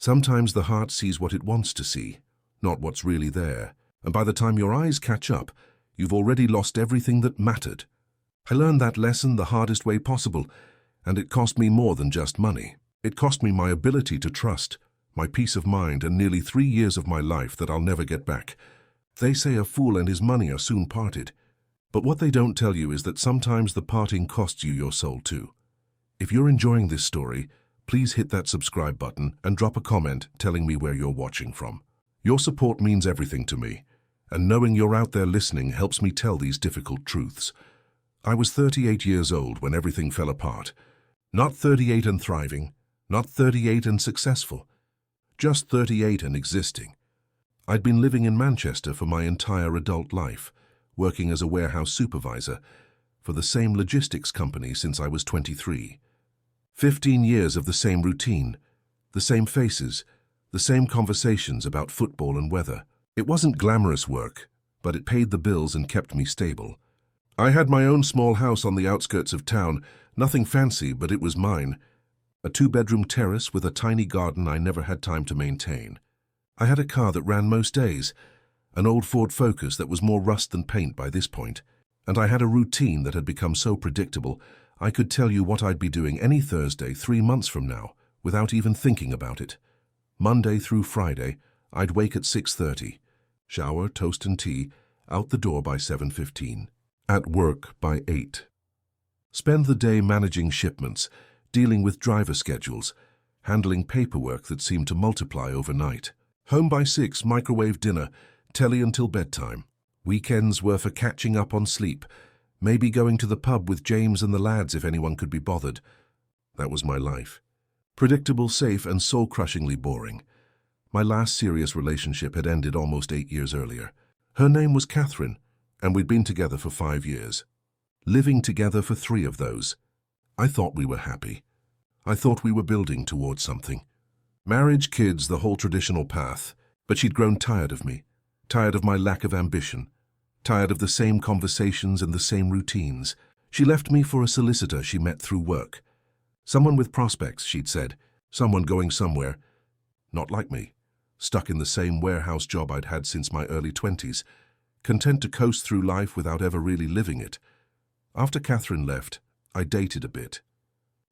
Sometimes the heart sees what it wants to see, not what's really there, and by the time your eyes catch up, you've already lost everything that mattered. I learned that lesson the hardest way possible, and it cost me more than just money. It cost me my ability to trust, my peace of mind, and nearly 3 years of my life that I'll never get back. They say a fool and his money are soon parted. But what they don't tell you is that sometimes the parting costs you your soul too. If you're enjoying this story, please hit that subscribe button and drop a comment telling me where you're watching from. Your support means everything to me, and knowing you're out there listening helps me tell these difficult truths. I was 38 years old when everything fell apart. Not 38 and thriving, not 38 and successful, just 38 and existing. I'd been living in Manchester for my entire adult life, working as a warehouse supervisor for the same logistics company since I was 23. 15 years of the same routine, the same faces, the same conversations about football and weather. It wasn't glamorous work, but it paid the bills and kept me stable. I had my own small house on the outskirts of town, nothing fancy, but it was mine. A 2-bedroom terrace with a tiny garden I never had time to maintain. I had a car that ran most days, an old Ford Focus that was more rust than paint by this point, and I had a routine that had become so predictable I could tell you what I'd be doing any Thursday 3 months from now without even thinking about it. Monday through Friday, I'd wake at 6:30, shower, toast and tea, out the door by 7:15, at work by 8. Spend the day managing shipments, dealing with driver schedules, handling paperwork that seemed to multiply overnight. Home by 6, microwave dinner, telly until bedtime. Weekends were for catching up on sleep, maybe going to the pub with James and the lads if anyone could be bothered. That was my life. Predictable, safe, and soul-crushingly boring. My last serious relationship had ended almost 8 years earlier. Her name was Catherine, and we'd been together for 5 years. Living together for 3 of those. I thought we were happy. I thought we were building towards something. Marriage, kids, the whole traditional path. But she'd grown tired of me, tired of my lack of ambition, tired of the same conversations and the same routines. She left me for a solicitor she met through work. Someone with prospects, she'd said, someone going somewhere. Not like me, stuck in the same warehouse job I'd had since my early 20s, content to coast through life without ever really living it. After Catherine left, I dated a bit.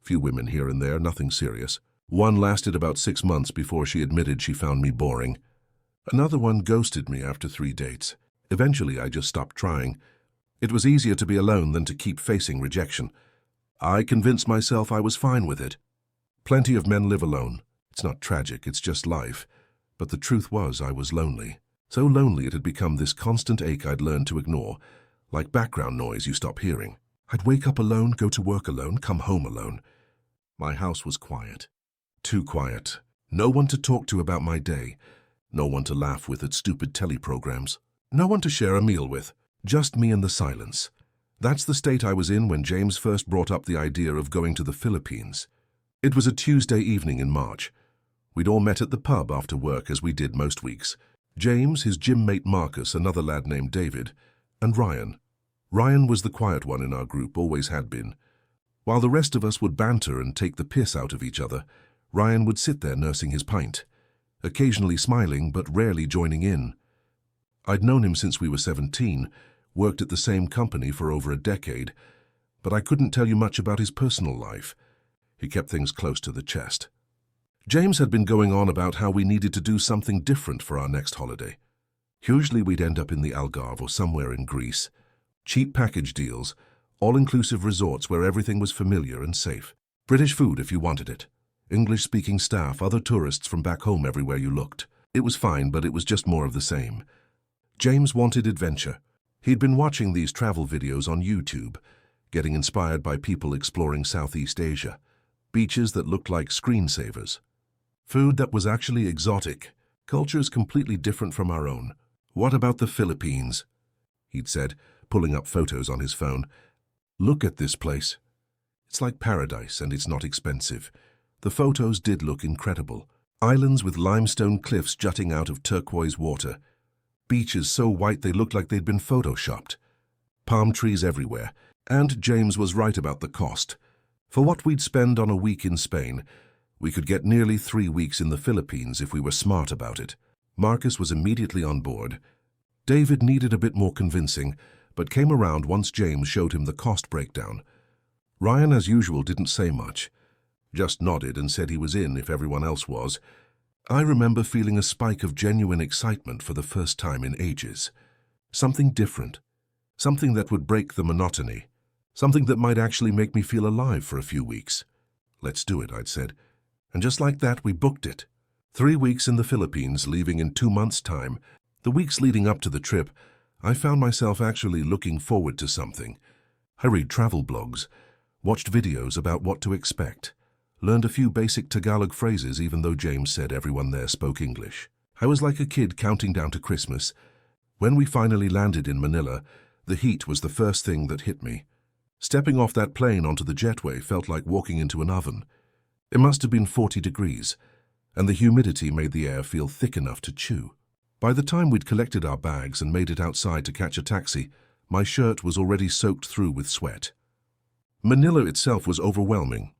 Few women here and there, nothing serious. One lasted about 6 months before she admitted she found me boring. Another one ghosted me after 3 dates. Eventually, I just stopped trying. It was easier to be alone than to keep facing rejection. I convinced myself I was fine with it. Plenty of men live alone. It's not tragic, it's just life. But the truth was I was lonely. So lonely it had become this constant ache I'd learned to ignore, like background noise you stop hearing. I'd wake up alone, go to work alone, come home alone. My house was quiet. Too quiet. No one to talk to about my day. No one to laugh with at stupid teleprograms. No one to share a meal with. Just me and the silence. That's the state I was in when James first brought up the idea of going to the Philippines. It was a Tuesday evening in March. We'd all met at the pub after work as we did most weeks. James, his gym mate Marcus, another lad named David, and Ryan. Ryan was the quiet one in our group, always had been. While the rest of us would banter and take the piss out of each other, Ryan would sit there nursing his pint, occasionally smiling but rarely joining in. I'd known him since we were 17, worked at the same company for over a decade, but I couldn't tell you much about his personal life. He kept things close to the chest. James had been going on about how we needed to do something different for our next holiday. Usually we'd end up in the Algarve or somewhere in Greece. Cheap package deals, all-inclusive resorts where everything was familiar and safe. British food if you wanted it. English-speaking staff, other tourists from back home everywhere you looked. It was fine, but it was just more of the same. James wanted adventure. He'd been watching these travel videos on YouTube, getting inspired by people exploring Southeast Asia. Beaches that looked like screensavers. Food that was actually exotic. Cultures completely different from our own. What about the Philippines? He'd said, pulling up photos on his phone. Look at this place. It's like paradise, and it's not expensive. The photos did look incredible. Islands with limestone cliffs jutting out of turquoise water. Beaches so white they looked like they'd been photoshopped. Palm trees everywhere. And James was right about the cost. For what we'd spend on a week in Spain, We could get nearly 3 weeks in the Philippines if we were smart about it. Marcus was immediately on board. David needed a bit more convincing, but came around once James showed him the cost breakdown. Ryan, as usual, didn't say much, just nodded and said he was in if everyone else was. I remember feeling a spike of genuine excitement for the first time in ages. Something different, something that would break the monotony, something that might actually make me feel alive for a few weeks. Let's do it, I'd said. And just like that, we booked it. 3 weeks in the Philippines, leaving in 2 months' time. The weeks leading up to the trip, I found myself actually looking forward to something. I read travel blogs, watched videos about what to expect, learned a few basic Tagalog phrases even though James said everyone there spoke English. I was like a kid counting down to Christmas. When we finally landed in Manila, the heat was the first thing that hit me. Stepping off that plane onto the jetway felt like walking into an oven. It must have been 40 degrees, and the humidity made the air feel thick enough to chew. By the time we'd collected our bags and made it outside to catch a taxi, my shirt was already soaked through with sweat. Manila itself was overwhelming,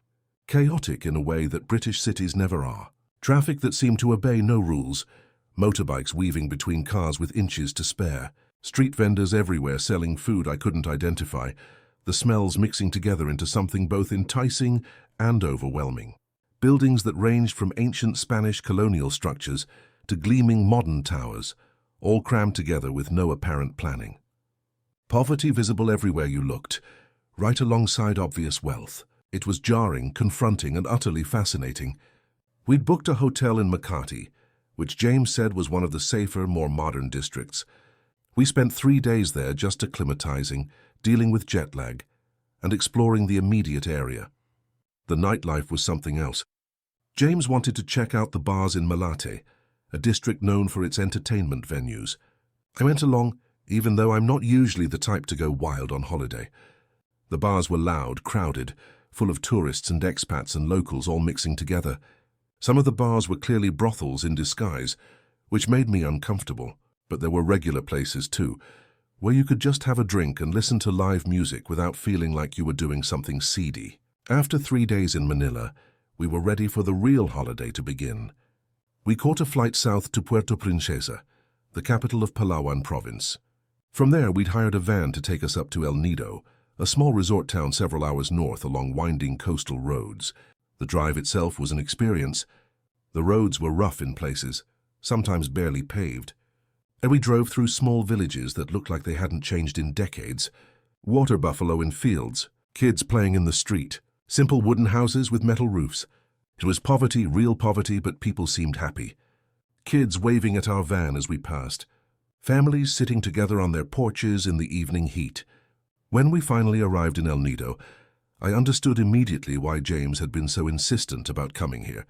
chaotic in a way that British cities never are. Traffic that seemed to obey no rules, motorbikes weaving between cars with inches to spare, street vendors everywhere selling food I couldn't identify, the smells mixing together into something both enticing and overwhelming. Buildings that ranged from ancient Spanish colonial structures to gleaming modern towers, all crammed together with no apparent planning. Poverty visible everywhere you looked, right alongside obvious wealth. It was jarring, confronting, and utterly fascinating. We'd booked a hotel in Makati, which James said was one of the safer, more modern districts. We spent 3 days there just acclimatizing, dealing with jet lag, and exploring the immediate area. The nightlife was something else. James wanted to check out the bars in Malate, a district known for its entertainment venues. I went along, even though I'm not usually the type to go wild on holiday. The bars were loud, crowded, full of tourists and expats and locals all mixing together. Some of the bars were clearly brothels in disguise, which made me uncomfortable, but there were regular places too, where you could just have a drink and listen to live music without feeling like you were doing something seedy. After 3 days in Manila, we were ready for the real holiday to begin. We caught a flight south to Puerto Princesa, the capital of Palawan province. From there, we'd hired a van to take us up to El Nido, a small resort town several hours north along winding coastal roads. The drive itself was an experience. The roads were rough in places, sometimes barely paved, and we drove through small villages that looked like they hadn't changed in decades. Water buffalo in fields, kids playing in the street, simple wooden houses with metal roofs. It was poverty, real poverty, but people seemed happy. Kids waving at our van as we passed. Families sitting together on their porches in the evening heat. When we finally arrived in El Nido, I understood immediately why James had been so insistent about coming here.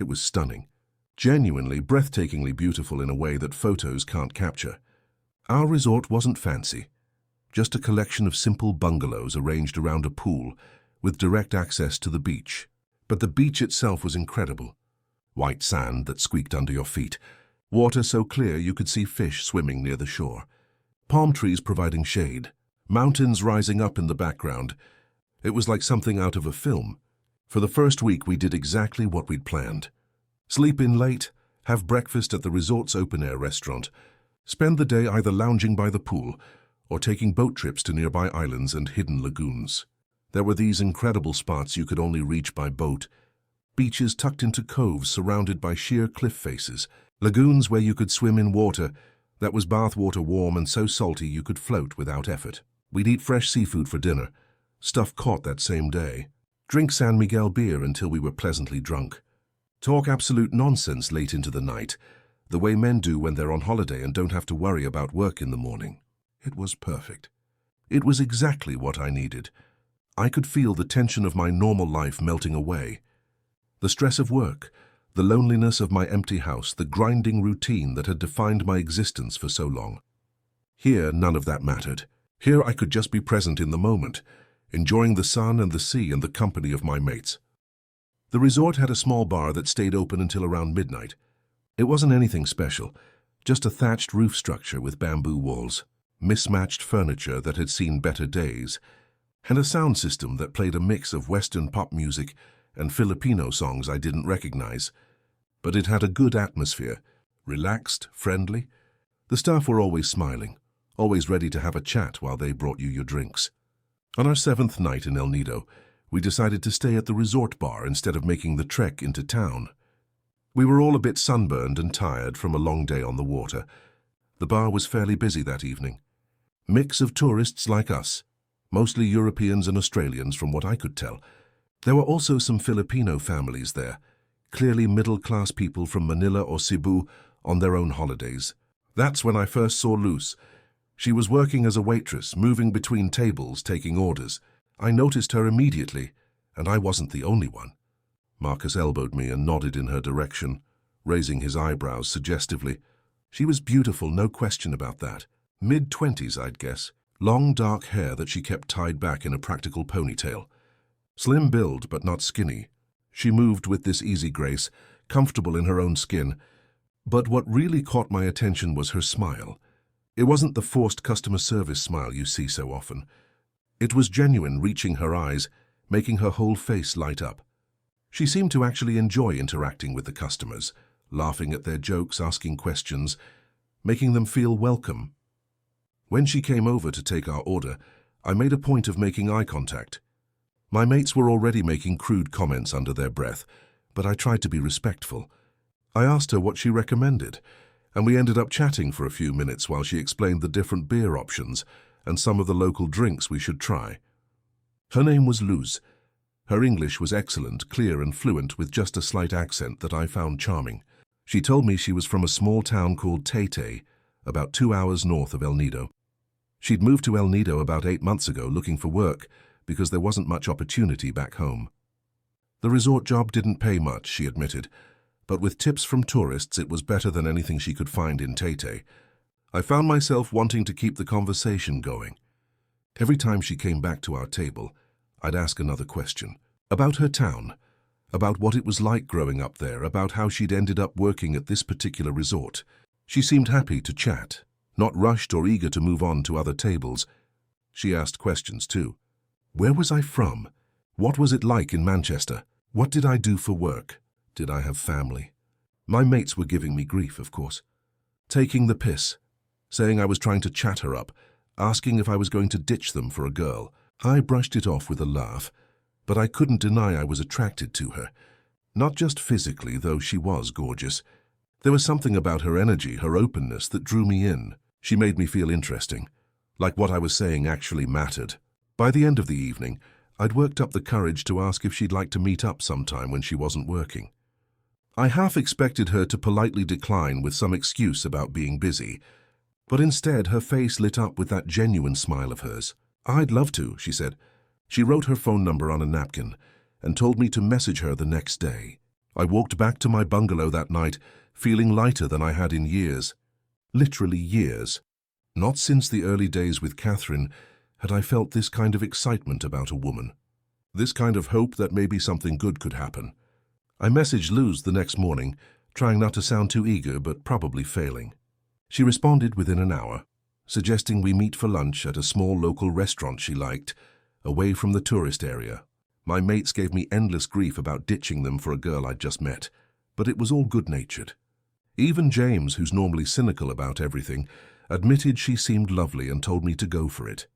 It was stunning. Genuinely, breathtakingly beautiful in a way that photos can't capture. Our resort wasn't fancy, just a collection of simple bungalows arranged around a pool with direct access to the beach. But the beach itself was incredible. White sand that squeaked under your feet, water so clear you could see fish swimming near the shore, palm trees providing shade, mountains rising up in the background. It was like something out of a film. For the first week, we did exactly what we'd planned. Sleep in late, have breakfast at the resort's open-air restaurant, spend the day either lounging by the pool or taking boat trips to nearby islands and hidden lagoons. There were these incredible spots you could only reach by boat, beaches tucked into coves surrounded by sheer cliff faces, lagoons where you could swim in water that was bathwater warm and so salty you could float without effort. We'd eat fresh seafood for dinner, stuff caught that same day, drink San Miguel beer until we were pleasantly drunk, talk absolute nonsense late into the night, the way men do when they're on holiday and don't have to worry about work in the morning. It was perfect. It was exactly what I needed. I could feel the tension of my normal life melting away. The stress of work, the loneliness of my empty house, the grinding routine that had defined my existence for so long. Here, none of that mattered. Here I could just be present in the moment, enjoying the sun and the sea and the company of my mates. The resort had a small bar that stayed open until around midnight. It wasn't anything special, just a thatched roof structure with bamboo walls, mismatched furniture that had seen better days, and a sound system that played a mix of Western pop music and Filipino songs I didn't recognize. But it had a good atmosphere, relaxed, friendly. The staff were always smiling, always ready to have a chat while they brought you your drinks. On our 7th night in El Nido, we decided to stay at the resort bar instead of making the trek into town. We were all a bit sunburned and tired from a long day on the water. The bar was fairly busy that evening. Mix of tourists like us, mostly Europeans and Australians from what I could tell. There were also some Filipino families there, clearly middle-class people from Manila or Cebu on their own holidays. That's when I first saw Luz. She was working as a waitress, moving between tables, taking orders. I noticed her immediately, and I wasn't the only one. Marcus elbowed me and nodded in her direction, raising his eyebrows suggestively. She was beautiful, no question about that. Mid-20s, I'd guess. Long, dark hair that she kept tied back in a practical ponytail. Slim build, but not skinny. She moved with this easy grace, comfortable in her own skin. But what really caught my attention was her smile. It wasn't the forced customer service smile you see so often. It was genuine, reaching her eyes, making her whole face light up. She seemed to actually enjoy interacting with the customers, laughing at their jokes, asking questions, making them feel welcome. When she came over to take our order, I made a point of making eye contact. My mates were already making crude comments under their breath, but I tried to be respectful. I asked her what she recommended, and we ended up chatting for a few minutes while she explained the different beer options and some of the local drinks we should try. Her name was Luz. Her English was excellent, clear and fluent, with just a slight accent that I found charming. She told me she was from a small town called Taytay, about 2 hours north of El Nido. She'd moved to El Nido about 8 months ago looking for work because there wasn't much opportunity back home. The resort job didn't pay much, she admitted, but with tips from tourists it was better than anything she could find in Taytay. I found myself wanting to keep the conversation going. Every time she came back to our table, I'd ask another question. About her town, about what it was like growing up there, about how she'd ended up working at this particular resort. She seemed happy to chat, not rushed or eager to move on to other tables. She asked questions too. Where was I from? What was it like in Manchester? What did I do for work? Did I have family? My mates were giving me grief, of course. Taking the piss, saying I was trying to chat her up, asking if I was going to ditch them for a girl. I brushed it off with a laugh, but I couldn't deny I was attracted to her. Not just physically, though she was gorgeous. There was something about her energy, her openness, that drew me in. She made me feel interesting, like what I was saying actually mattered. By the end of the evening, I'd worked up the courage to ask if she'd like to meet up sometime when she wasn't working. I half expected her to politely decline with some excuse about being busy, but instead her face lit up with that genuine smile of hers. I'd love to, she said. She wrote her phone number on a napkin and told me to message her the next day. I walked back to my bungalow that night, feeling lighter than I had in years. Literally years. Not since the early days with Catherine had I felt this kind of excitement about a woman. This kind of hope that maybe something good could happen. I messaged Luz the next morning, trying not to sound too eager, but probably failing. She responded within an hour, suggesting we meet for lunch at a small local restaurant she liked, away from the tourist area. My mates gave me endless grief about ditching them for a girl I'd just met, but it was all good-natured. Even James, who's normally cynical about everything, admitted she seemed lovely and told me to go for it.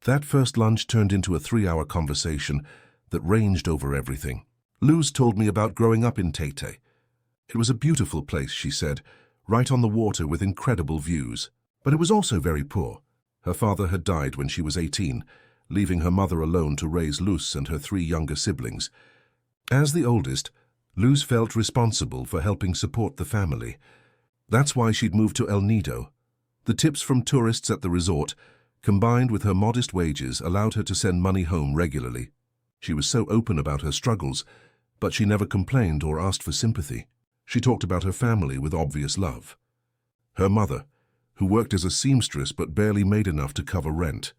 That first lunch turned into a 3-hour conversation that ranged over everything. Luz told me about growing up in Taytay. It was a beautiful place, she said, right on the water with incredible views. But it was also very poor. Her father had died when she was 18, leaving her mother alone to raise Luz and her 3 younger siblings. As the oldest, Luz felt responsible for helping support the family. That's why she'd moved to El Nido. The tips from tourists at the resort, combined with her modest wages, allowed her to send money home regularly. She was so open about her struggles, but she never complained or asked for sympathy. She talked about her family with obvious love. Her mother, who worked as a seamstress but barely made enough to cover rent.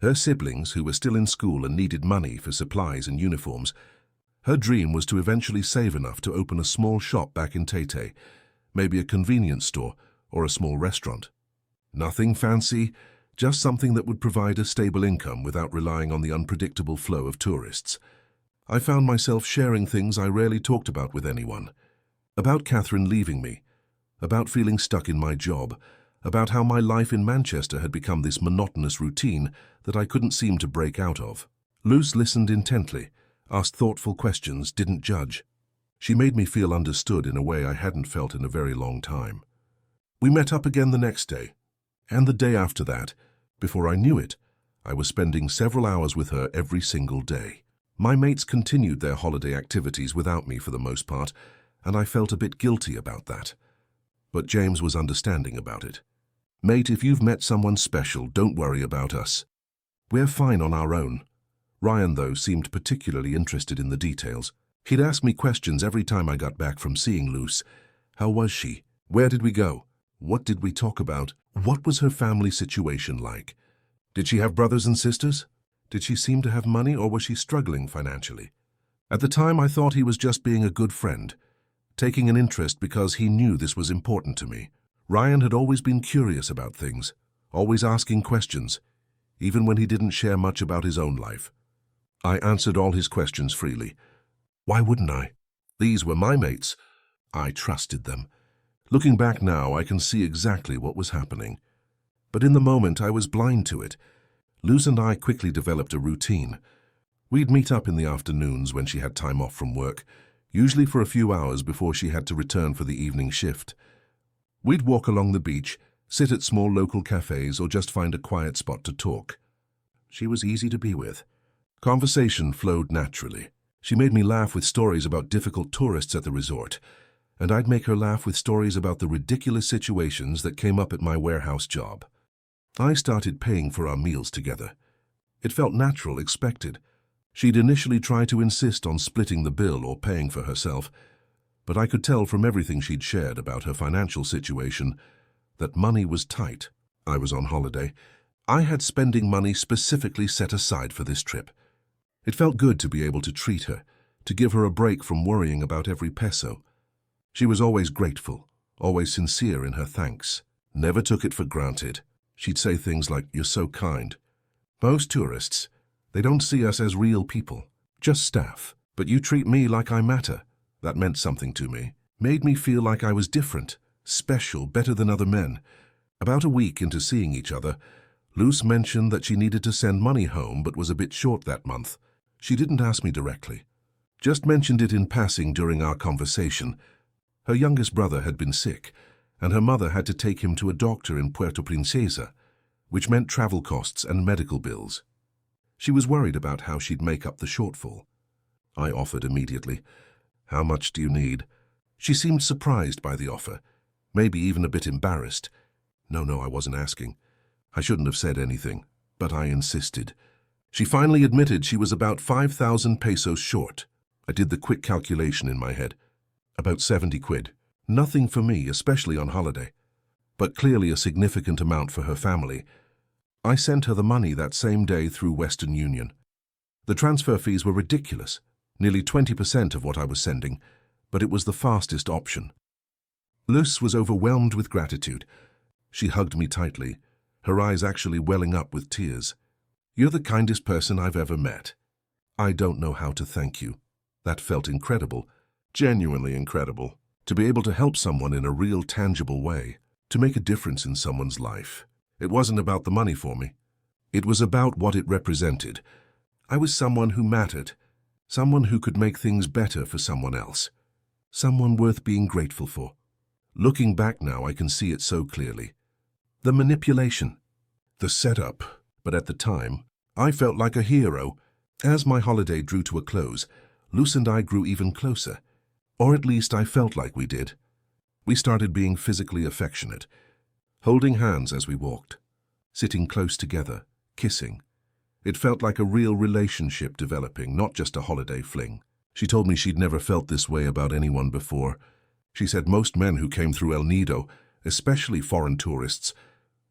Her siblings, who were still in school and needed money for supplies and uniforms. Her dream was to eventually save enough to open a small shop back in Taytay, maybe a convenience store or a small restaurant. Nothing fancy, just something that would provide a stable income without relying on the unpredictable flow of tourists. I found myself sharing things I rarely talked about with anyone. About Catherine leaving me, about feeling stuck in my job, about how my life in Manchester had become this monotonous routine that I couldn't seem to break out of. Luce listened intently, asked thoughtful questions, didn't judge. She made me feel understood in a way I hadn't felt in a very long time. We met up again the next day, and the day after that. Before I knew it, I was spending several hours with her every single day. My mates continued their holiday activities without me for the most part, and I felt a bit guilty about that. But James was understanding about it. "Mate, if you've met someone special, don't worry about us. We're fine on our own." Ryan, though, seemed particularly interested in the details. He'd ask me questions every time I got back from seeing Luce. How was she? Where did we go? What did we talk about? What was her family situation like? Did she have brothers and sisters? Did she seem to have money, or was she struggling financially? At the time, I thought he was just being a good friend, taking an interest because he knew this was important to me. Ryan had always been curious about things, always asking questions, even when he didn't share much about his own life. I answered all his questions freely. Why wouldn't I? These were my mates. I trusted them. Looking back now, I can see exactly what was happening. But in the moment, I was blind to it. Luz and I quickly developed a routine. We'd meet up in the afternoons when she had time off from work, usually for a few hours before she had to return for the evening shift. We'd walk along the beach, sit at small local cafes, or just find a quiet spot to talk. She was easy to be with. Conversation flowed naturally. She made me laugh with stories about difficult tourists at the resort, and I'd make her laugh with stories about the ridiculous situations that came up at my warehouse job. I started paying for our meals together. It felt natural, expected. She'd initially tried to insist on splitting the bill or paying for herself, but I could tell from everything she'd shared about her financial situation that money was tight. I was on holiday. I had spending money specifically set aside for this trip. It felt good to be able to treat her, to give her a break from worrying about every peso. She was always grateful, always sincere in her thanks. Never took it for granted. She'd say things like, "You're so kind." Most tourists, they don't see us as real people, just staff. But you treat me like I matter. That meant something to me. Made me feel like I was different, special, better than other men. About a week into seeing each other, Luce mentioned that she needed to send money home but was a bit short that month. She didn't ask me directly, just mentioned it in passing during our conversation. Her youngest brother had been sick, and her mother had to take him to a doctor in Puerto Princesa, which meant travel costs and medical bills. She was worried about how she'd make up the shortfall. I offered immediately. "How much do you need?" She seemed surprised by the offer, maybe even a bit embarrassed. No, I wasn't asking. I shouldn't have said anything, but I insisted. She finally admitted she was about 5,000 pesos short. I did the quick calculation in my head. About 70 quid. Nothing for me, especially on holiday, but clearly a significant amount for her family. I sent her the money that same day through Western Union. The transfer fees were ridiculous, nearly 20% of what I was sending, but it was the fastest option. Luce was overwhelmed with gratitude. She hugged me tightly, her eyes actually welling up with tears. "You're the kindest person I've ever met. I don't know how to thank you." That felt incredible, genuinely incredible, to be able to help someone in a real, tangible way, to make a difference in someone's life. It wasn't about the money for me. It was about what it represented. I was someone who mattered, someone who could make things better for someone else, someone worth being grateful for. Looking back now, I can see it so clearly. The manipulation, the setup, but at the time, I felt like a hero. As my holiday drew to a close, Luce and I grew even closer, or at least I felt like we did. We started being physically affectionate, holding hands as we walked, sitting close together, kissing. It felt like a real relationship developing, not just a holiday fling. She told me she'd never felt this way about anyone before. She said most men who came through El Nido, especially foreign tourists,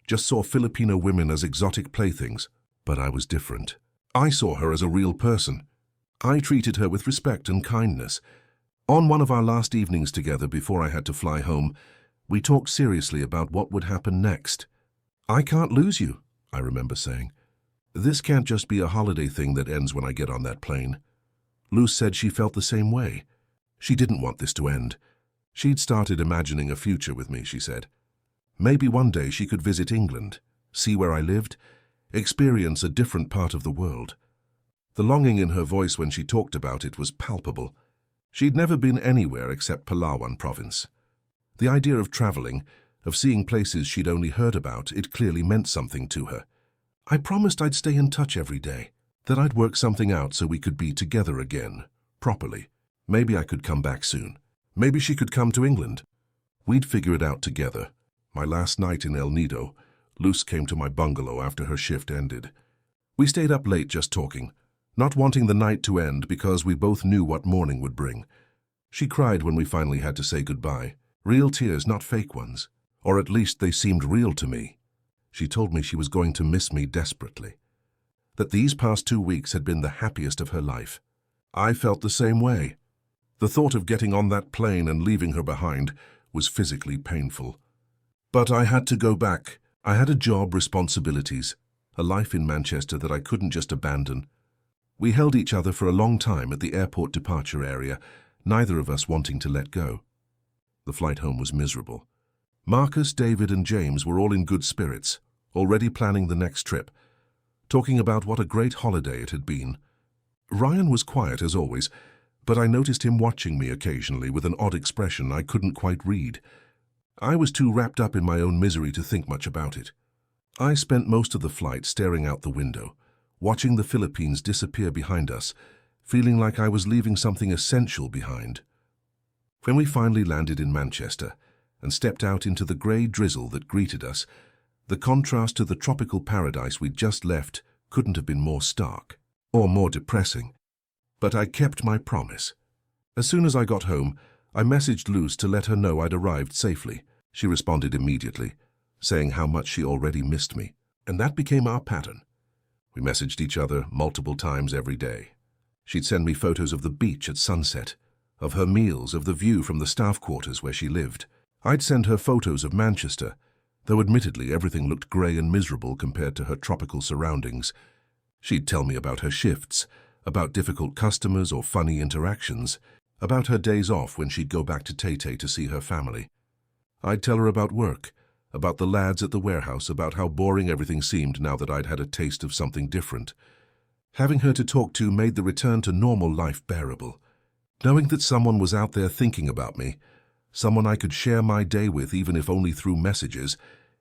just saw Filipino women as exotic playthings. But I was different. I saw her as a real person. I treated her with respect and kindness. On one of our last evenings together before I had to fly home, we talked seriously about what would happen next. "I can't lose you," I remember saying. "This can't just be a holiday thing that ends when I get on that plane. Luz said she felt the same way. She didn't want this to end. She'd started imagining a future with me, she said. Maybe one day she could visit England, see where I lived, experience a different part of the world. The longing in her voice when she talked about it was palpable. She'd never been anywhere except Palawan province. The idea of traveling, of seeing places she'd only heard about, it clearly meant something to her. I promised I'd stay in touch every day, that I'd work something out so we could be together again, properly. Maybe I could come back soon. Maybe she could come to England. We'd figure it out together. My last night in El Nido, Luz came to my bungalow after her shift ended. We stayed up late just talking, not wanting the night to end because we both knew what morning would bring. She cried when we finally had to say goodbye. Real tears, not fake ones. Or at least they seemed real to me. She told me she was going to miss me desperately. That these past 2 weeks had been the happiest of her life. I felt the same way. The thought of getting on that plane and leaving her behind was physically painful. But I had to go back. I had a job, responsibilities, a life in Manchester that I couldn't just abandon. We held each other for a long time at the airport departure area, neither of us wanting to let go. The flight home was miserable. Marcus, David, and James were all in good spirits, already planning the next trip, talking about what a great holiday it had been. Ryan was quiet as always, but I noticed him watching me occasionally with an odd expression I couldn't quite read. I was too wrapped up in my own misery to think much about it. I spent most of the flight staring out the window, watching the Philippines disappear behind us, feeling like I was leaving something essential behind. When we finally landed in Manchester and stepped out into the grey drizzle that greeted us, the contrast to the tropical paradise we'd just left couldn't have been more stark or more depressing. But I kept my promise. As soon as I got home, I messaged Luz to let her know I'd arrived safely. She responded immediately, saying how much she already missed me. And that became our pattern. We messaged each other multiple times every day. She'd send me photos of the beach at sunset, of her meals, of the view from the staff quarters where she lived. I'd send her photos of Manchester, though admittedly everything looked grey and miserable compared to her tropical surroundings. She'd tell me about her shifts, about difficult customers or funny interactions, about her days off when she'd go back to Tay to see her family. I'd tell her about work, about the lads at the warehouse, about how boring everything seemed now that I'd had a taste of something different. Having her to talk to made the return to normal life bearable. Knowing that someone was out there thinking about me, someone I could share my day with even if only through messages,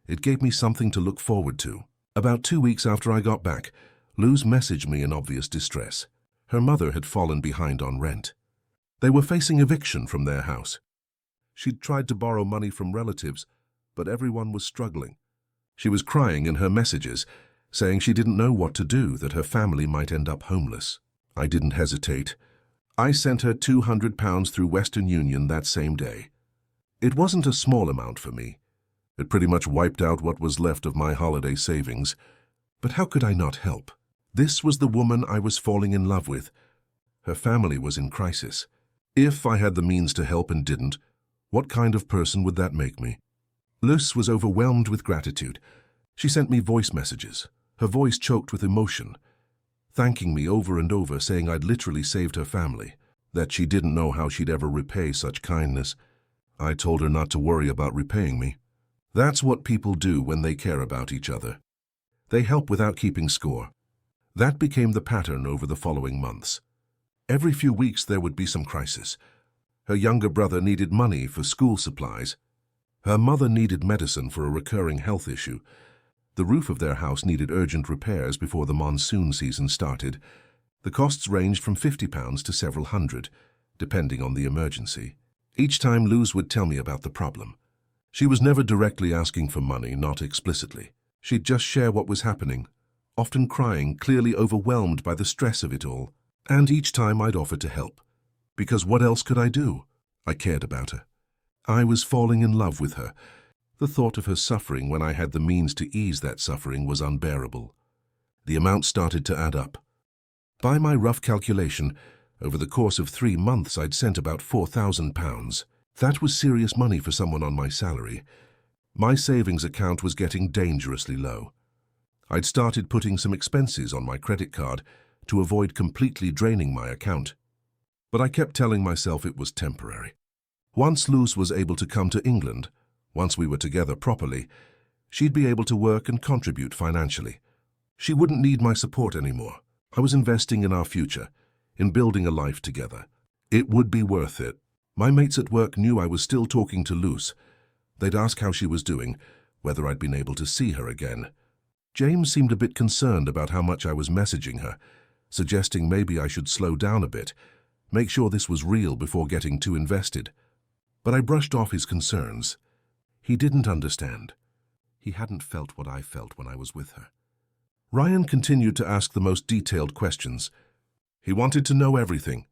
it gave me something to look forward to. About 2 weeks after I got back, Luz messaged me in obvious distress. Her mother had fallen behind on rent. They were facing eviction from their house. She'd tried to borrow money from relatives, but everyone was struggling. She was crying in her messages, saying she didn't know what to do, that her family might end up homeless. I didn't hesitate. I sent her £200 through Western Union that same day. It wasn't a small amount for me. It pretty much wiped out what was left of my holiday savings. But how could I not help? This was the woman I was falling in love with. Her family was in crisis. If I had the means to help and didn't, what kind of person would that make me? Luz was overwhelmed with gratitude. She sent me voice messages, her voice choked with emotion, thanking me over and over, saying I'd literally saved her family, that she didn't know how she'd ever repay such kindness. I told her not to worry about repaying me. That's what people do when they care about each other. They help without keeping score. That became the pattern over the following months. Every few weeks there would be some crisis. Her younger brother needed money for school supplies. Her mother needed medicine for a recurring health issue. The roof of their house needed urgent repairs before the monsoon season started. The costs ranged from £50 to several hundred, depending on the emergency. Each time Luz would tell me about the problem. She was never directly asking for money, not explicitly. She'd just share what was happening, often crying, clearly overwhelmed by the stress of it all. And each time I'd offer to help. Because what else could I do? I cared about her. I was falling in love with her. The thought of her suffering when I had the means to ease that suffering was unbearable. The amount started to add up. By my rough calculation, over the course of 3 months I'd sent about £4,000. That was serious money for someone on my salary. My savings account was getting dangerously low. I'd started putting some expenses on my credit card to avoid completely draining my account. but I kept telling myself it was temporary. Once Luz was able to come to England, once we were together properly, she'd be able to work and contribute financially. She wouldn't need my support anymore. I was investing in our future, in building a life together. It would be worth it. My mates at work knew I was still talking to Luz. They'd ask how she was doing, whether I'd been able to see her again. James seemed a bit concerned about how much I was messaging her, suggesting maybe I should slow down a bit, make sure this was real before getting too invested. But I brushed off his concerns. He didn't understand. He hadn't felt what I felt when I was with her. Ryan continued to ask the most detailed questions. He wanted to know everything.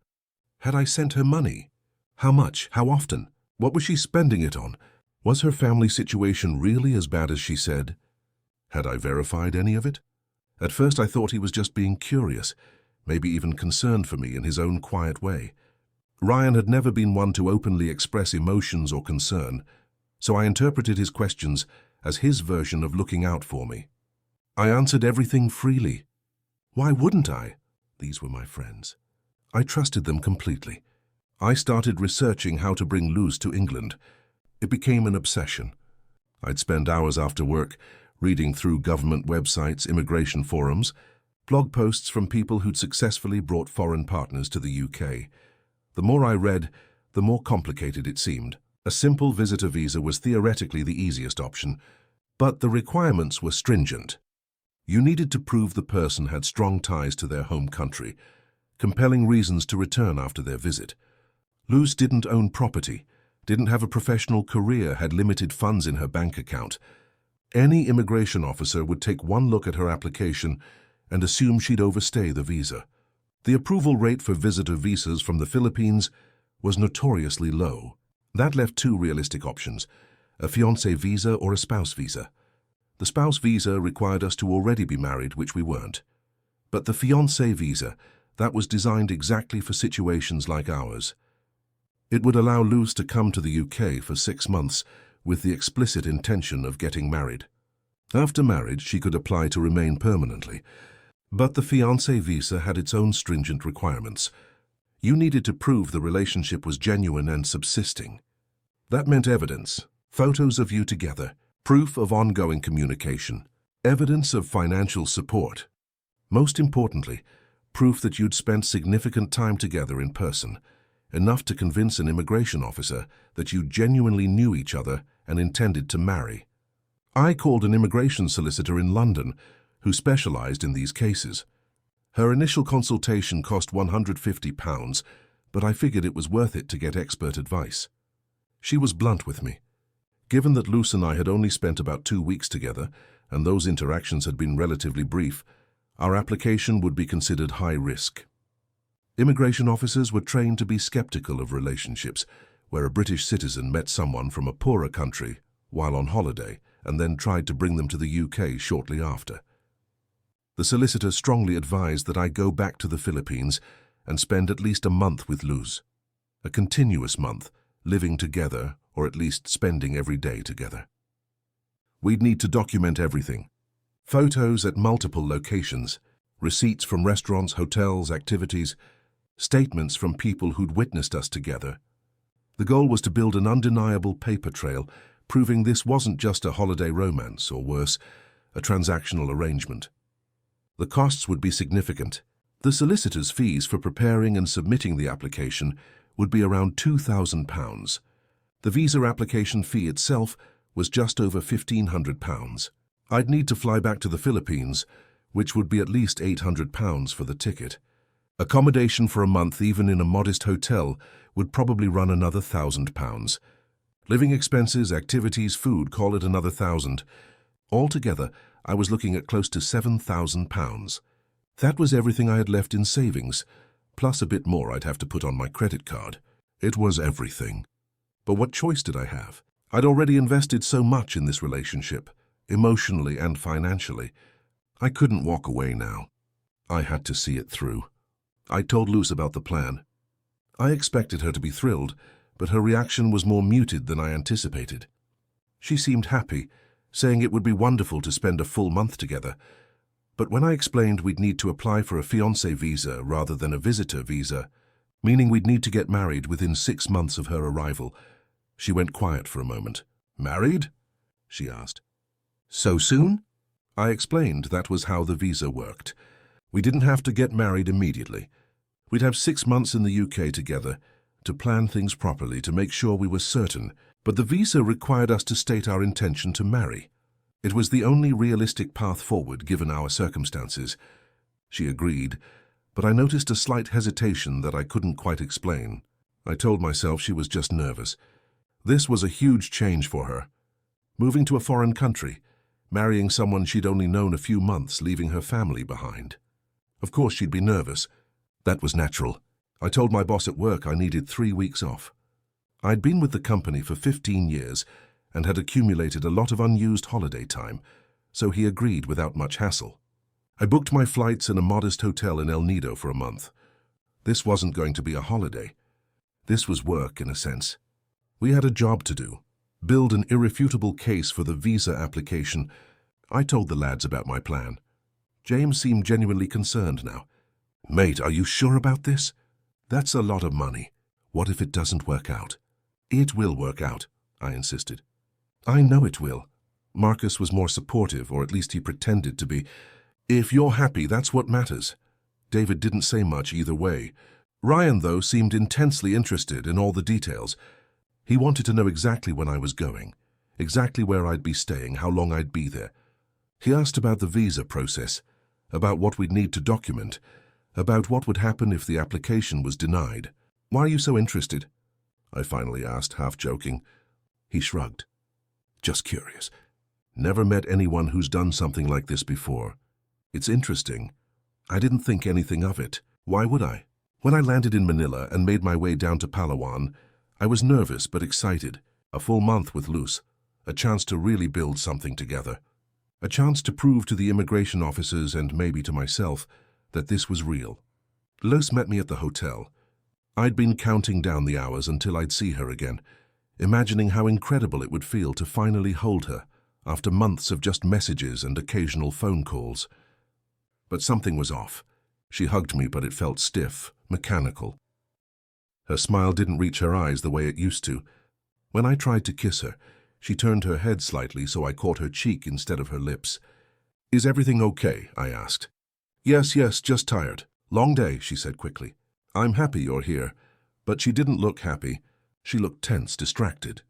Had I sent her money? How much? How often? What was she spending it on? Was her family situation really as bad as she said? Had I verified any of it? At first I thought he was just being curious, maybe even concerned for me in his own quiet way. Ryan had never been one to openly express emotions or concern, so I interpreted his questions as his version of looking out for me. I answered everything freely. Why wouldn't I? These were my friends. I trusted them completely. I started researching how to bring Luz to England. It became an obsession. I'd spend hours after work reading through government websites, immigration forums, blog posts from people who'd successfully brought foreign partners to the UK. The more I read, the more complicated it seemed. A simple visitor visa was theoretically the easiest option, but the requirements were stringent. You needed to prove the person had strong ties to their home country, compelling reasons to return after their visit. Luz didn't own property, didn't have a professional career, had limited funds in her bank account. Any immigration officer would take one look at her application and assume she'd overstay the visa. The approval rate for visitor visas from the Philippines was notoriously low. That left two realistic options, a fiancé visa or a spouse visa. The spouse visa required us to already be married, which we weren't. But the fiancé visa, that was designed exactly for situations like ours. It would allow Luz to come to the UK for 6 months with the explicit intention of getting married. After marriage, she could apply to remain permanently. But the fiancé visa had its own stringent requirements. You needed to prove the relationship was genuine and subsisting. That meant evidence, photos of you together, proof of ongoing communication, evidence of financial support. Most importantly, proof that you'd spent significant time together in person, enough to convince an immigration officer that you genuinely knew each other and intended to marry. I called an immigration solicitor in London who specialized in these cases. Her initial consultation cost £150, but I figured it was worth it to get expert advice. She was blunt with me. Given that Luz and I had only spent about 2 weeks together, and those interactions had been relatively brief, our application would be considered high risk. Immigration officers were trained to be skeptical of relationships where a British citizen met someone from a poorer country while on holiday and then tried to bring them to the UK shortly after. The solicitor strongly advised that I go back to the Philippines and spend at least a month with Luz. A continuous month, living together, or at least spending every day together. We'd need to document everything. Photos at multiple locations, receipts from restaurants, hotels, activities, statements from people who'd witnessed us together. The goal was to build an undeniable paper trail, proving this wasn't just a holiday romance, or worse, a transactional arrangement. The costs would be significant. The solicitor's fees for preparing and submitting the application would be around £2,000. The visa application fee itself was just over £1,500. I'd need to fly back to the Philippines, which would be at least £800 for the ticket. Accommodation for a month, even in a modest hotel, would probably run another £1,000. Living expenses, activities, food, call it another £1,000. Altogether, I was looking at close to £7,000. That was everything I had left in savings, plus a bit more I'd have to put on my credit card. It was everything. But what choice did I have? I'd already invested so much in this relationship, emotionally and financially. I couldn't walk away now. I had to see it through. I told Luz about the plan. I expected her to be thrilled, but her reaction was more muted than I anticipated. She seemed happy, saying it would be wonderful to spend a full month together. But when I explained we'd need to apply for a fiancé visa rather than a visitor visa, meaning we'd need to get married within 6 months of her arrival. She went quiet for a moment. "Married?" she asked. "So soon?" I explained that was how the visa worked. We didn't have to get married immediately. We'd have 6 months in the UK together to plan things properly, to make sure we were certain, but the visa required us to state our intention to marry. It was the only realistic path forward given our circumstances. She agreed, but I noticed a slight hesitation that I couldn't quite explain. I told myself she was just nervous. This was a huge change for her. Moving to a foreign country, marrying someone she'd only known a few months, leaving her family behind. Of course she'd be nervous. That was natural. I told my boss at work I needed 3 weeks off. I'd been with the company for 15 years and had accumulated a lot of unused holiday time, so he agreed without much hassle. I booked my flights in a modest hotel in El Nido for a month. This wasn't going to be a holiday. This was work, in a sense. We had a job to do. Build an irrefutable case for the visa application. I told the lads about my plan. James seemed genuinely concerned now. "Mate, are you sure about this? That's a lot of money. What if it doesn't work out?" "It will work out," I insisted. "I know it will." Marcus was more supportive, or at least he pretended to be. "If you're happy, that's what matters." David didn't say much either way. Ryan, though, seemed intensely interested in all the details. He wanted to know exactly when I was going, exactly where I'd be staying, how long I'd be there. He asked about the visa process, about what we'd need to document, about what would happen if the application was denied. "Why are you so interested?" I finally asked, half joking. He shrugged. "Just curious. Never met anyone who's done something like this before. It's interesting. I didn't think anything of it. Why would I?" When I landed in Manila and made my way down to Palawan, I was nervous but excited. A full month with Luz, a chance to really build something together. A chance to prove to the immigration officers and maybe to myself that this was real. Luz met me at the hotel. I'd been counting down the hours until I'd see her again, imagining how incredible it would feel to finally hold her after months of just messages and occasional phone calls. But something was off. She hugged me, but it felt stiff, mechanical. Her smile didn't reach her eyes the way it used to. When I tried to kiss her, she turned her head slightly so I caught her cheek instead of her lips. "Is everything okay?" I asked. Yes, just tired. Long day," she said quickly. "I'm happy you're here." But she didn't look happy. She looked tense, distracted.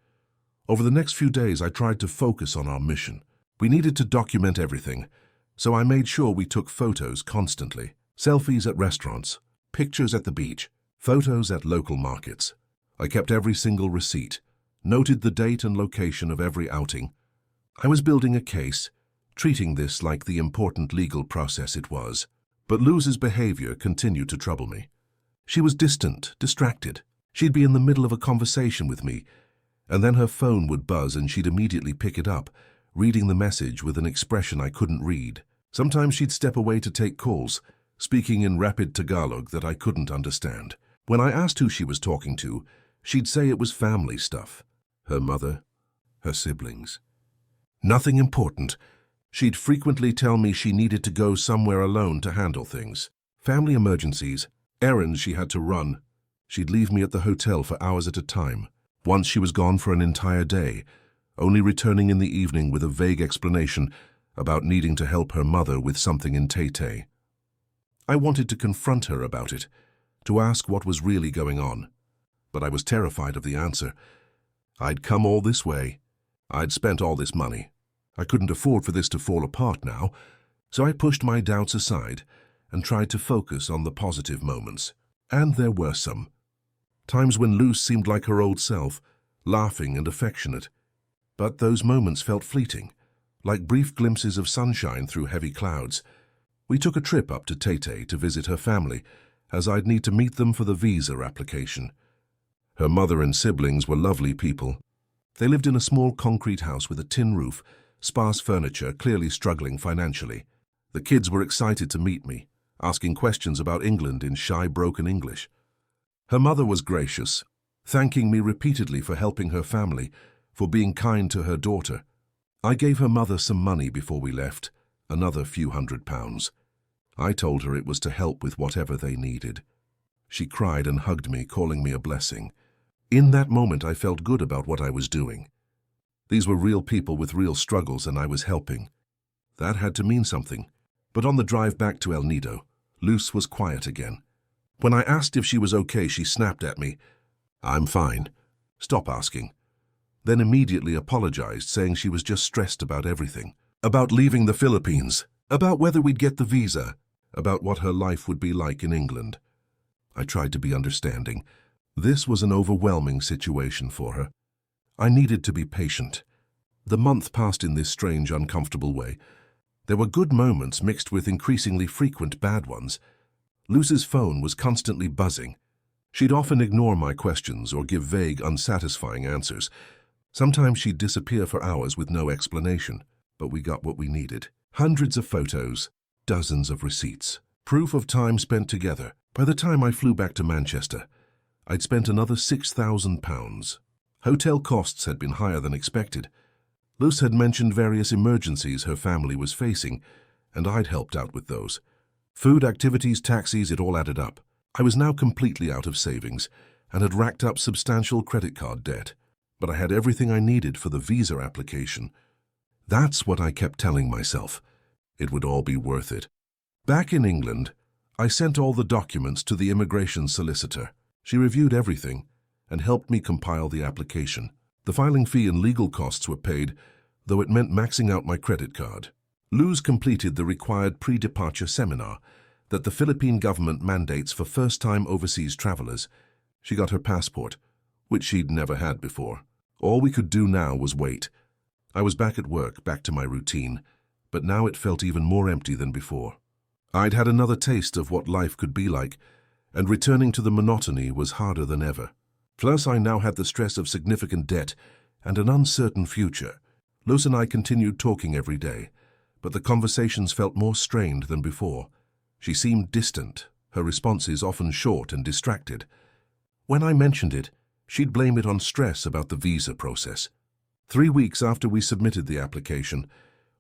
Over the next few days, I tried to focus on our mission. We needed to document everything, so I made sure we took photos constantly. Selfies at restaurants, pictures at the beach, photos at local markets. I kept every single receipt, noted the date and location of every outing. I was building a case, treating this like the important legal process it was. But Luz's behavior continued to trouble me. She was distant, distracted. She'd be in the middle of a conversation with me, and then her phone would buzz and she'd immediately pick it up, reading the message with an expression I couldn't read. Sometimes she'd step away to take calls, speaking in rapid Tagalog that I couldn't understand. When I asked who she was talking to, she'd say it was family stuff. Her mother, her siblings. Nothing important. She'd frequently tell me she needed to go somewhere alone to handle things. Family emergencies, errands she had to run. She'd leave me at the hotel for hours at a time. Once she was gone for an entire day, only returning in the evening with a vague explanation about needing to help her mother with something in Taytay. I wanted to confront her about it, to ask what was really going on. But I was terrified of the answer. I'd come all this way. I'd spent all this money. I couldn't afford for this to fall apart now, so I pushed my doubts aside and tried to focus on the positive moments. And there were some. Times when Luz seemed like her old self, laughing and affectionate. But those moments felt fleeting, like brief glimpses of sunshine through heavy clouds. We took a trip up to Taytay to visit her family, as I'd need to meet them for the visa application. Her mother and siblings were lovely people. They lived in a small concrete house with a tin roof, sparse furniture, clearly struggling financially. The kids were excited to meet me, asking questions about England in shy, broken English. Her mother was gracious, thanking me repeatedly for helping her family, for being kind to her daughter. I gave her mother some money before we left, another few £100. I told her it was to help with whatever they needed. She cried and hugged me, calling me a blessing. In that moment, I felt good about what I was doing. These were real people with real struggles, and I was helping. That had to mean something. But on the drive back to El Nido, Luz was quiet again. When I asked if she was okay, she snapped at me. "I'm fine. Stop asking." Then immediately apologized, saying she was just stressed about everything. About leaving the Philippines, about whether we'd get the visa, about what her life would be like in England. I tried to be understanding. This was an overwhelming situation for her. I needed to be patient. The month passed in this strange, uncomfortable way. There were good moments mixed with increasingly frequent bad ones. Luz's phone was constantly buzzing. She'd often ignore my questions or give vague, unsatisfying answers. Sometimes she'd disappear for hours with no explanation, but we got what we needed. Hundreds of photos, dozens of receipts, proof of time spent together. By the time I flew back to Manchester, I'd spent another £6,000. Hotel costs had been higher than expected. Luz had mentioned various emergencies her family was facing, and I'd helped out with those. Food, activities, taxis, it all added up. I was now completely out of savings and had racked up substantial credit card debt, but I had everything I needed for the visa application. That's what I kept telling myself. It would all be worth it. Back in England, I sent all the documents to the immigration solicitor. She reviewed everything and helped me compile the application. The filing fee and legal costs were paid, though it meant maxing out my credit card. Luz completed the required pre-departure seminar that the Philippine government mandates for first-time overseas travelers. She got her passport, which she'd never had before. All we could do now was wait. I was back at work, back to my routine, but now it felt even more empty than before. I'd had another taste of what life could be like, and returning to the monotony was harder than ever. Plus, I now had the stress of significant debt and an uncertain future. Luz and I continued talking every day, but the conversations felt more strained than before. She seemed distant, her responses often short and distracted. When I mentioned it, she'd blame it on stress about the visa process. 3 weeks after we submitted the application,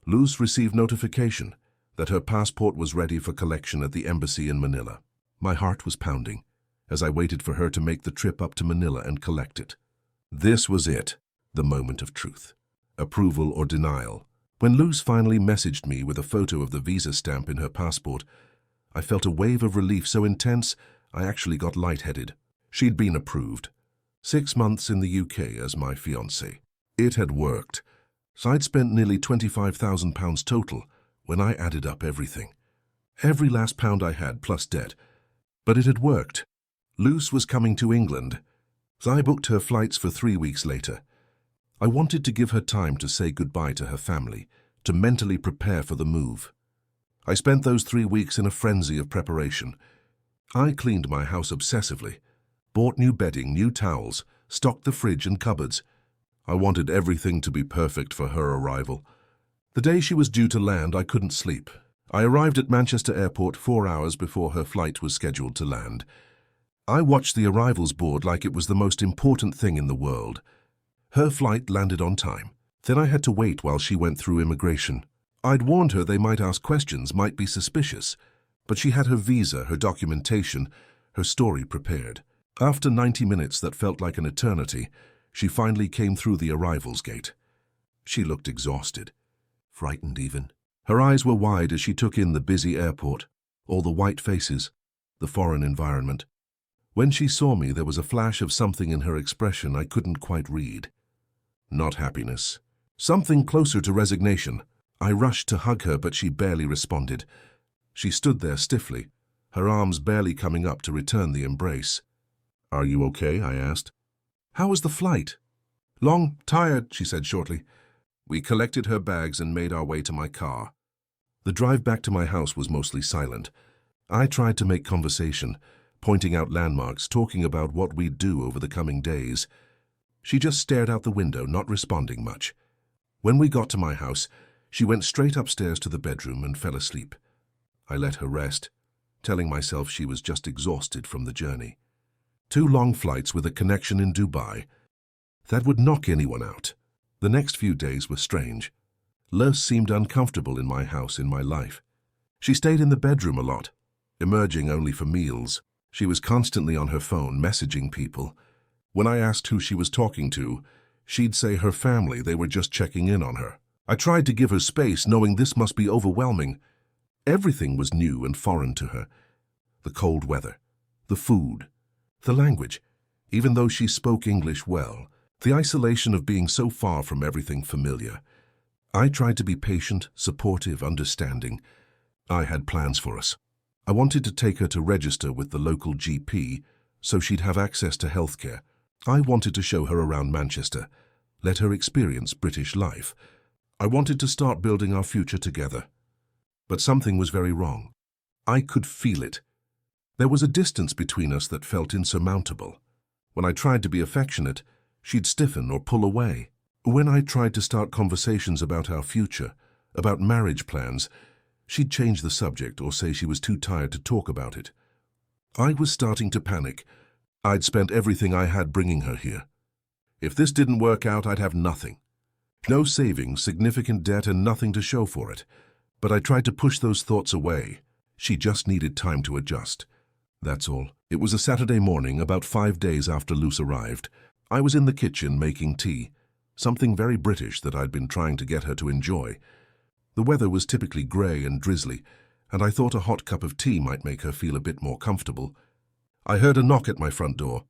Luz received notification that her passport was ready for collection at the embassy in Manila. My heart was pounding as I waited for her to make the trip up to Manila and collect it. This was it, the moment of truth. Approval or denial. When Luz finally messaged me with a photo of the visa stamp in her passport, I felt a wave of relief so intense I actually got lightheaded. She'd been approved. 6 months in the UK as my fiancé. It had worked. So I'd spent nearly £25,000 total when I added up everything. Every last pound I had plus debt. But it had worked. Luz was coming to England, so I booked her flights for 3 weeks later. I wanted to give her time to say goodbye to her family, to mentally prepare for the move. I spent those 3 weeks in a frenzy of preparation. I cleaned my house obsessively, bought new bedding, new towels, stocked the fridge and cupboards. I wanted everything to be perfect for her arrival. The day she was due to land, I couldn't sleep. I arrived at Manchester Airport 4 hours before her flight was scheduled to land. I watched the arrivals board like it was the most important thing in the world. Her flight landed on time. Then I had to wait while she went through immigration. I'd warned her they might ask questions, might be suspicious, but she had her visa, her documentation, her story prepared. After 90 minutes that felt like an eternity, she finally came through the arrivals gate. She looked exhausted, frightened even. Her eyes were wide as she took in the busy airport, all the white faces, the foreign environment. When she saw me, there was a flash of something in her expression I couldn't quite read. Not happiness. Something closer to resignation. I rushed to hug her, but she barely responded. She stood there stiffly, her arms barely coming up to return the embrace. "Are you okay?" I asked. "How was the flight?" "Long, tired," she said shortly. We collected her bags and made our way to my car. The drive back to my house was mostly silent. I tried to make conversation, pointing out landmarks, talking about what we'd do over the coming days. She just stared out the window, not responding much. When we got to my house, she went straight upstairs to the bedroom and fell asleep. I let her rest, telling myself she was just exhausted from the journey. 2 long flights with a connection in Dubai. That would knock anyone out. The next few days were strange. Luz seemed uncomfortable in my house, in my life. She stayed in the bedroom a lot, emerging only for meals. She was constantly on her phone, messaging people. When I asked who she was talking to, she'd say her family, they were just checking in on her. I tried to give her space, knowing this must be overwhelming. Everything was new and foreign to her. The cold weather, the food, the language. Even though she spoke English well, the isolation of being so far from everything familiar. I tried to be patient, supportive, understanding. I had plans for us. I wanted to take her to register with the local GP so she'd have access to healthcare. I wanted to show her around Manchester, let her experience British life. I wanted to start building our future together. But something was very wrong. I could feel it. There was a distance between us that felt insurmountable. When I tried to be affectionate, she'd stiffen or pull away. When I tried to start conversations about our future, about marriage plans, she'd change the subject or say she was too tired to talk about it. I was starting to panic. I'd spent everything I had bringing her here. If this didn't work out, I'd have nothing. No savings, significant debt, and nothing to show for it. But I tried to push those thoughts away. She just needed time to adjust. That's all. It was a Saturday morning, about 5 days after Luce arrived. I was in the kitchen making tea, something very British that I'd been trying to get her to enjoy. The weather was typically grey and drizzly, and I thought a hot cup of tea might make her feel a bit more comfortable. I heard a knock at my front door.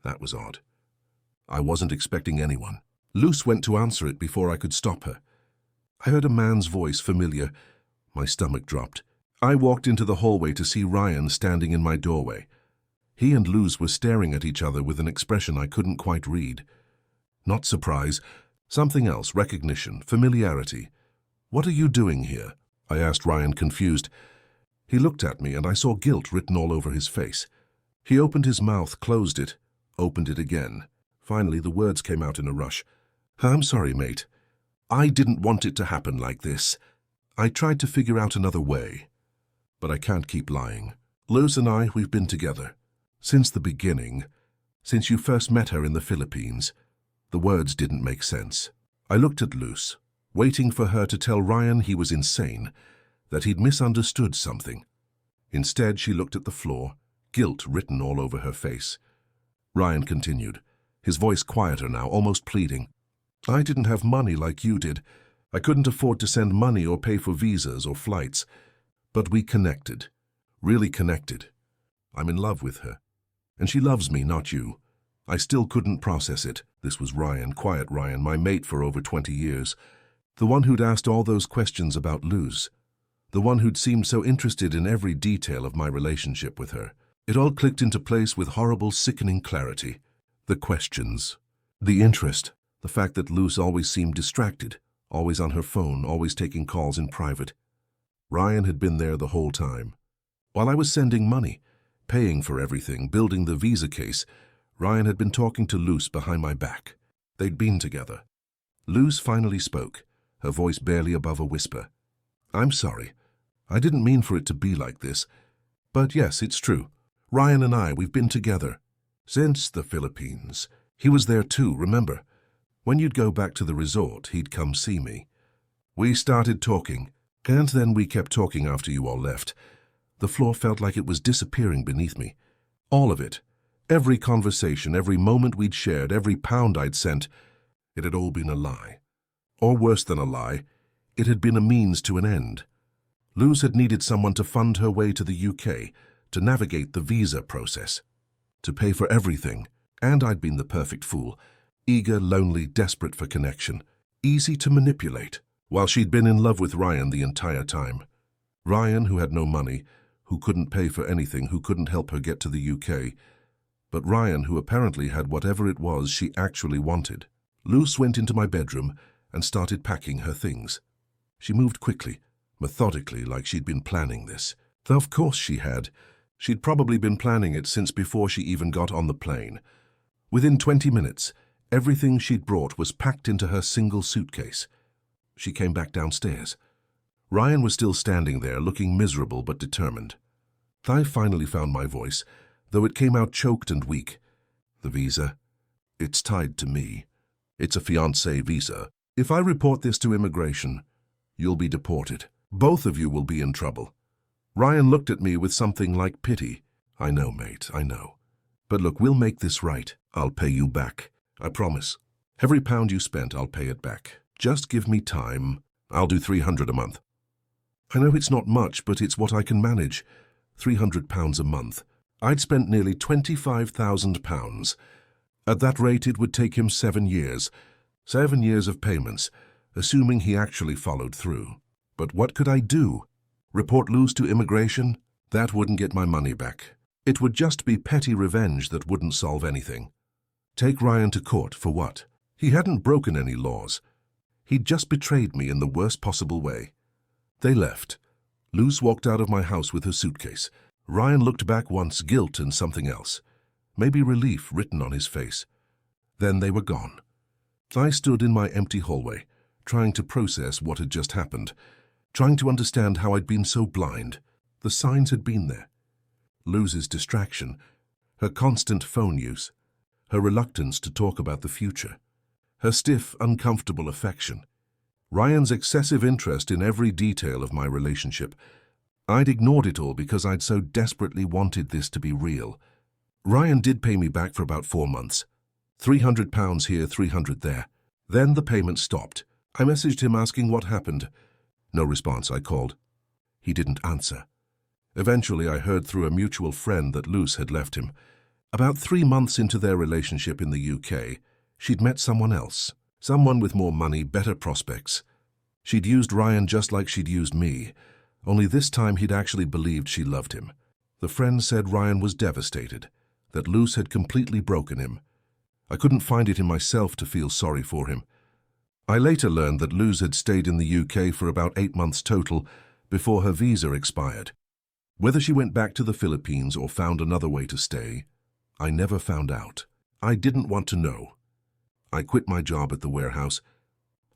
That was odd. I wasn't expecting anyone. Luce went to answer it before I could stop her. I heard a man's voice, familiar. My stomach dropped. I walked into the hallway to see Ryan standing in my doorway. He and Luce were staring at each other with an expression I couldn't quite read. Not surprise, something else, recognition, familiarity. "What are you doing here?" I asked Ryan, confused. He looked at me and I saw guilt written all over his face. He opened his mouth, closed it, opened it again. Finally, the words came out in a rush. "I'm sorry, mate. I didn't want it to happen like this. I tried to figure out another way. But I can't keep lying. Luce and I, we've been together. Since the beginning. Since you first met her in the Philippines." The words didn't make sense. I looked at Luce, waiting for her to tell Ryan he was insane, that he'd misunderstood something. Instead, she looked at the floor, guilt written all over her face. Ryan continued, his voice quieter now, almost pleading. "I didn't have money like you did. I couldn't afford to send money or pay for visas or flights. But we connected, really connected. I'm in love with her. And she loves me, not you. I still couldn't process it." This was Ryan, quiet Ryan, my mate for over 20 years. The one who'd asked all those questions about Luce. The one who'd seemed so interested in every detail of my relationship with her. It all clicked into place with horrible, sickening clarity. The questions. The interest. The fact that Luce always seemed distracted, always on her phone, always taking calls in private. Ryan had been there the whole time. While I was sending money, paying for everything, building the visa case, Ryan had been talking to Luce behind my back. They'd been together. Luce finally spoke, her voice barely above a whisper. "I'm sorry. I didn't mean for it to be like this. But yes, it's true. Ryan and I, we've been together. Since the Philippines. He was there too, remember? When you'd go back to the resort, he'd come see me. We started talking, and then we kept talking after you all left. The floor felt like it was disappearing beneath me. All of it. Every conversation, every moment we'd shared, every pound I'd sent, it had all been a lie. Or worse than a lie, it had been a means to an end. Luce had needed someone to fund her way to the UK, to navigate the visa process, to pay for everything, and I'd been the perfect fool, eager, lonely, desperate for connection, easy to manipulate, while she'd been in love with Ryan the entire time. Ryan, who had no money, who couldn't pay for anything, who couldn't help her get to the UK, but Ryan, who apparently had whatever it was she actually wanted. Luce went into my bedroom and started packing her things. She moved quickly, methodically, like she'd been planning this. Though of course she had. She'd probably been planning it since before she even got on the plane. Within 20 minutes, everything she'd brought was packed into her single suitcase. She came back downstairs. Ryan was still standing there, looking miserable but determined. I finally found my voice, though it came out choked and weak. "The visa? It's tied to me. It's a fiancé visa. If I report this to immigration, you'll be deported. Both of you will be in trouble." Ryan looked at me with something like pity. I know, mate, I know. But look, we'll make this right. I'll pay you back. I promise. Every pound you spent, I'll pay it back. Just give me time. I'll do 300 a month. I know it's not much, but it's what I can manage. £300 a month. I'd spent nearly £25,000. At that rate, it would take him 7 years. 7 years of payments, assuming he actually followed through. But what could I do? Report Luz to immigration? That wouldn't get my money back. It would just be petty revenge that wouldn't solve anything. Take Ryan to court for what? He hadn't broken any laws. He'd just betrayed me in the worst possible way. They left. Luz walked out of my house with her suitcase. Ryan looked back once, guilt and something else. Maybe relief written on his face. Then they were gone. I stood in my empty hallway, trying to process what had just happened, trying to understand how I'd been so blind. The signs had been there. Luz's distraction, her constant phone use, her reluctance to talk about the future, her stiff, uncomfortable affection, Ryan's excessive interest in every detail of my relationship. I'd ignored it all because I'd so desperately wanted this to be real. Ryan did pay me back for about 4 months. £300 here, 300 there. Then the payment stopped. I messaged him asking what happened. No response. I called. He didn't answer. Eventually, I heard through a mutual friend that Luz had left him. About 3 months into their relationship in the UK, she'd met someone else. Someone with more money, better prospects. She'd used Ryan just like she'd used me, only this time he'd actually believed she loved him. The friend said Ryan was devastated, that Luz had completely broken him. I couldn't find it in myself to feel sorry for him. I later learned that Luz had stayed in the UK for about 8 months total before her visa expired. Whether she went back to the Philippines or found another way to stay, I never found out. I didn't want to know. I quit my job at the warehouse.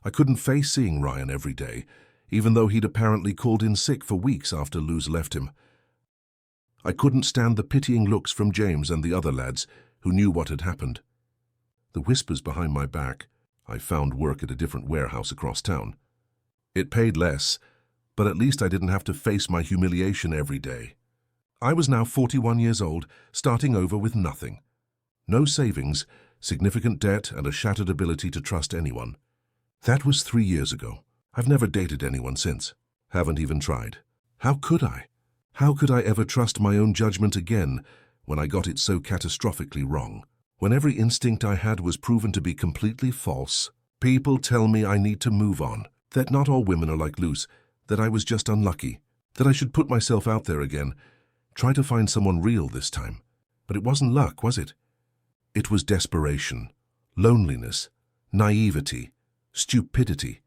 I couldn't face seeing Ryan every day, even though he'd apparently called in sick for weeks after Luz left him. I couldn't stand the pitying looks from James and the other lads who knew what had happened. The whispers behind my back. I found work at a different warehouse across town. It paid less, but at least I didn't have to face my humiliation every day. I was now 41 years old, starting over with nothing. No savings, significant debt, and a shattered ability to trust anyone. That was 3 years ago. I've never dated anyone since. Haven't even tried. How could I? How could I ever trust my own judgment again when I got it so catastrophically wrong? When every instinct I had was proven to be completely false? People tell me I need to move on, that not all women are like Luz, that I was just unlucky, that I should put myself out there again, try to find someone real this time. But it wasn't luck, was it? It was desperation, loneliness, naivety, stupidity.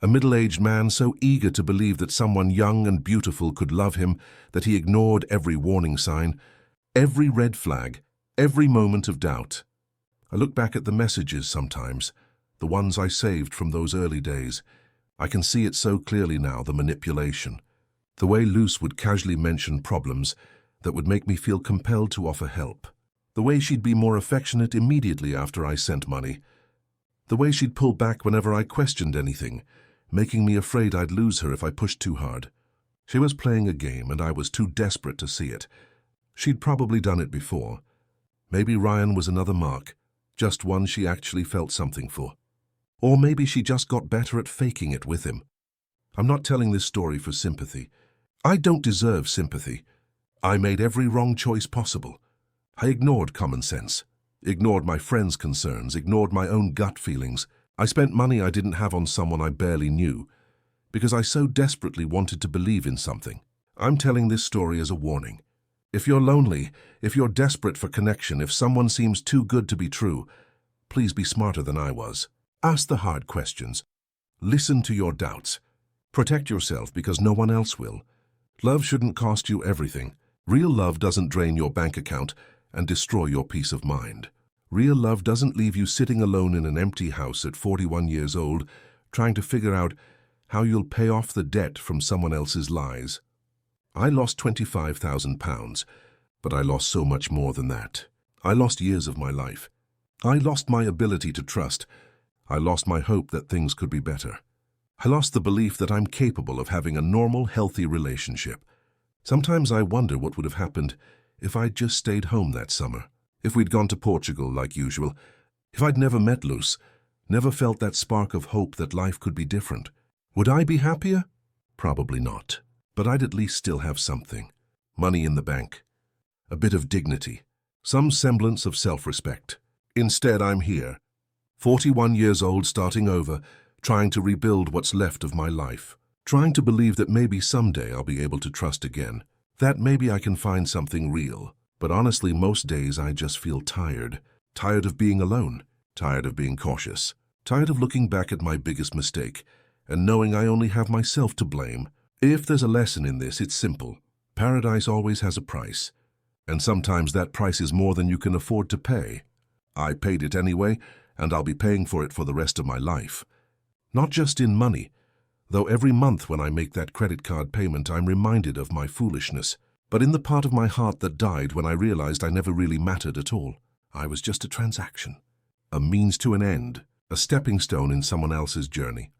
A middle-aged man so eager to believe that someone young and beautiful could love him that he ignored every warning sign, every red flag, every moment of doubt. I look back at the messages sometimes, the ones I saved from those early days. I can see it so clearly now, the manipulation. The way Luz would casually mention problems that would make me feel compelled to offer help. The way she'd be more affectionate immediately after I sent money. The way she'd pull back whenever I questioned anything, making me afraid I'd lose her if I pushed too hard. She was playing a game and I was too desperate to see it. She'd probably done it before. Maybe Ryan was another mark, just one she actually felt something for. Or maybe she just got better at faking it with him. I'm not telling this story for sympathy. I don't deserve sympathy. I made every wrong choice possible. I ignored common sense, ignored my friends' concerns, ignored my own gut feelings. I spent money I didn't have on someone I barely knew, because I so desperately wanted to believe in something. I'm telling this story as a warning. If you're lonely, if you're desperate for connection, if someone seems too good to be true, please be smarter than I was. Ask the hard questions. Listen to your doubts. Protect yourself because no one else will. Love shouldn't cost you everything. Real love doesn't drain your bank account and destroy your peace of mind. Real love doesn't leave you sitting alone in an empty house at 41 years old, trying to figure out how you'll pay off the debt from someone else's lies. I lost £25,000, but I lost so much more than that. I lost years of my life. I lost my ability to trust. I lost my hope that things could be better. I lost the belief that I'm capable of having a normal, healthy relationship. Sometimes I wonder what would have happened if I'd just stayed home that summer, if we'd gone to Portugal like usual, if I'd never met Luz, never felt that spark of hope that life could be different. Would I be happier? Probably not. But I'd at least still have something. Money in the bank. A bit of dignity. Some semblance of self-respect. Instead, I'm here. 41 years old, starting over, trying to rebuild what's left of my life. Trying to believe that maybe someday I'll be able to trust again. That maybe I can find something real. But honestly, most days I just feel tired. Tired of being alone. Tired of being cautious. Tired of looking back at my biggest mistake and knowing I only have myself to blame. If there's a lesson in this, it's simple. Paradise always has a price. And sometimes that price is more than you can afford to pay. I paid it anyway, and I'll be paying for it for the rest of my life. Not just in money, though every month when I make that credit card payment I'm reminded of my foolishness, but in the part of my heart that died when I realized I never really mattered at all. I was just a transaction, a means to an end, a stepping stone in someone else's journey.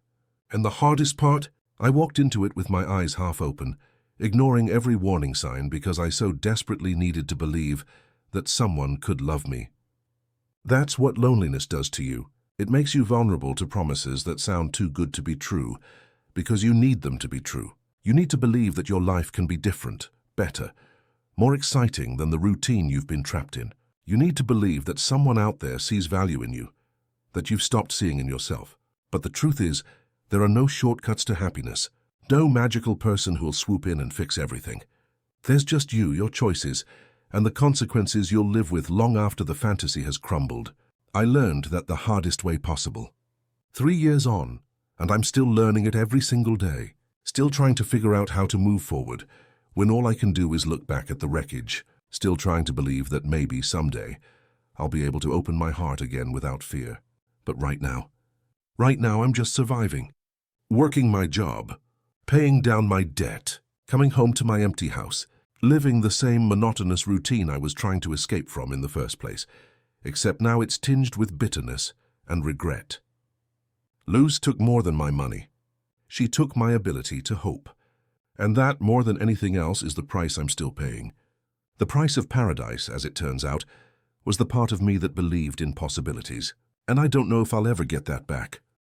And the hardest part? I walked into it with my eyes half open, ignoring every warning sign because I so desperately needed to believe that someone could love me. That's what loneliness does to you. It makes you vulnerable to promises that sound too good to be true, because you need them to be true. You need to believe that your life can be different, better, more exciting than the routine you've been trapped in. You need to believe that someone out there sees value in you, that you've stopped seeing in yourself. But the truth is, there are no shortcuts to happiness, no magical person who'll swoop in and fix everything. There's just you, your choices, and the consequences you'll live with long after the fantasy has crumbled. I learned that the hardest way possible. 3 years on, and I'm still learning it every single day, still trying to figure out how to move forward, when all I can do is look back at the wreckage, still trying to believe that maybe someday I'll be able to open my heart again without fear. But right now I'm just surviving. Working my job, paying down my debt, coming home to my empty house, living the same monotonous routine I was trying to escape from in the first place, except now it's tinged with bitterness and regret. Luz took more than my money. She took my ability to hope. And that, more than anything else, is the price I'm still paying. The price of paradise, as it turns out, was the part of me that believed in possibilities. And I don't know if I'll ever get that back.